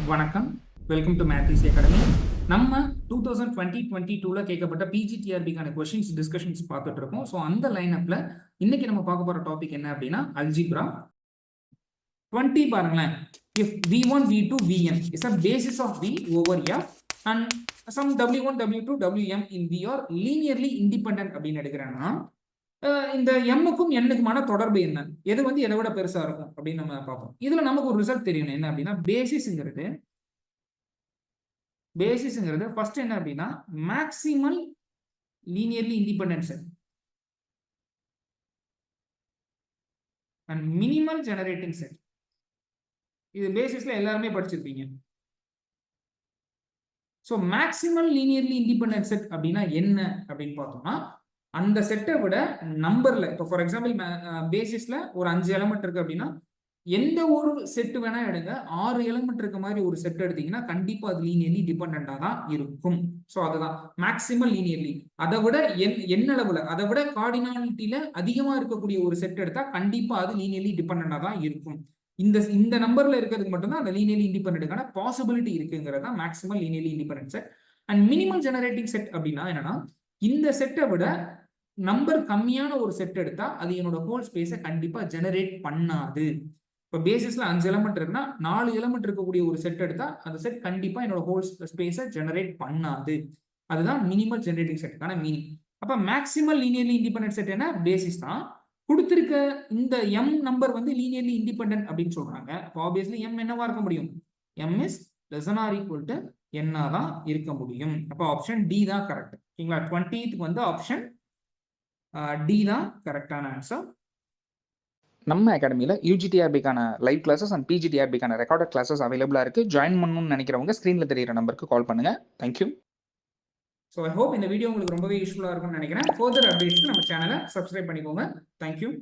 வணக்கம், welcome to maths academy. நம்ம 2020-22ல கேட்கப்பட்ட பிஜிடிஆர்பிக்கான கொஸ்டின்ஸ் டிஸ்கஷன்ஸ் பார்த்துட்டு இருக்கோம். ஸோ அந்த லைனப்ல இன்னைக்கு நம்ம பார்க்க போற டாபிக் என்ன அப்படின்னா அல்ஜிப்ரா 20 பாருங்களேன். If V1, V2, Vn is a basis of V over F and some W1, W2, Wm in V are linearly independent அப்படின்னு எடுக்கிறேன்னா இந்த எம்முக்கும் எண்ணுக்குமான தொடர்பு என்ன, எது வந்து எதை விட பெருசா இருக்கும் அப்படின்னு நம்ம பார்ப்போம். இதுல நமக்கு ஒரு ரிசல்ட் தெரியணும். என்ன அப்படின்னா பேசிஸ்ங்கிறது ஃபர்ஸ்ட் என்ன அப்படின்னா maximal linearly independent set and minimal generating set. இது பேசிஸ்ல எல்லாருமே படிச்சிருப்பீங்க. So maximal linearly independent set அப்படின்னா என்ன அப்படின்னு பார்த்தோம்னா அந்த செட்டை விட நம்பர்ல, இப்போ ஃபார் எக்ஸாம்பிள் பேசிஸ்ல ஒரு 5 எலமெண்ட் இருக்கு அப்படின்னா எந்த ஒரு செட்டு வேணா எடுங்க, 6 எலிமெண்ட் இருக்க மாதிரி ஒரு செட் எடுத்தீங்கன்னா கண்டிப்பா அது லீனியர்லி டிபெண்டா தான் இருக்கும். ஸோ அதுதான் மேக்ஸிமல் லீனியர்லி. அதை விட எண்ணளவுல, அதை விட கார்டினாலிட்டியில அதிகமா இருக்கக்கூடிய ஒரு செட் எடுத்தா கண்டிப்பா அது லீனியர்லி டிபெண்டா தான் இருக்கும். இந்த நம்பர்ல இருக்கிறதுக்கு மட்டும்தான் அந்த லீனியர்லி இண்டிபெண்டன்ட்கான பாசிபிலிட்டி இருக்குங்கிறது தான் maximal linearly independent set. And minimal generating set அப்படின்னா என்னன்னா இந்த செட்டை விட நம்பர் கம்மியான ஒரு செட் எடுத்தா அது என்னோட ஹோல் ஸ்பேஸை கண்டிப்பா ஜெனரேட் பண்ணாது. இப்போ பேசிஸ்ல 5 எலமெண்ட் இருக்குன்னா 4 எலமெண்ட் இருக்கக்கூடிய ஒரு செட் எடுத்தா அந்த செட் கண்டிப்பா என்னோட ஹோல் ஸ்பேஸை ஜெனரேட் பண்ணாது. அதுதான் மினிமல் ஜெனரேட்டிங் செட்டுக்கான மீனிங். அப்ப மேக்ஸிமல் லீனியர்லி இண்டிபெண்டன்ட் செட் என்ன, பேசிஸ் தான். கொடுத்திருக்க இந்த எம் நம்பர் வந்து லீனியர்லி இண்டிபெண்டன்ட் அப்படின்னு சொல்றாங்க. அப்போ ஆப்வியஸ்லி எம் என்னவா இருக்க முடியும், M is less than or equal to என்ன தான் இருக்க முடியும். அப்போ ஆப்ஷன் டி தான் கரெக்ட். ஓகேங்களா, 20th வந்து ஆப்ஷன் டி தான் கரெக்டான ஆன்சர். நம்ம அகாடமியில் யூஜிடிஆர்பிக்கான லைவ் கிளாஸஸ் அண்ட் பிஜிடிஆர்பிக்கான ரெக்கார்டட் கிளாஸஸ் அவைலபிளாக இருக்குது. ஜாயின் பண்ணணும்னு நினைக்கிறவங்க ஸ்க்ரீனில் தெரியிற நம்பருக்கு கால் பண்ணுங்கள். தேங்க்யூ. ஸோ ஐ ஹோப் இந்த வீடியோ உங்களுக்கு ரொம்பவே யூஸ்ஃபுல்லாக இருக்கும்னு நினைக்கிறேன். ஃபர்தர் அப்டேட்ஸ்க்கு நம்ம சேனலை சப்ஸ்கிரைப் பண்ணிக்கோங்க. தேங்க்யூ.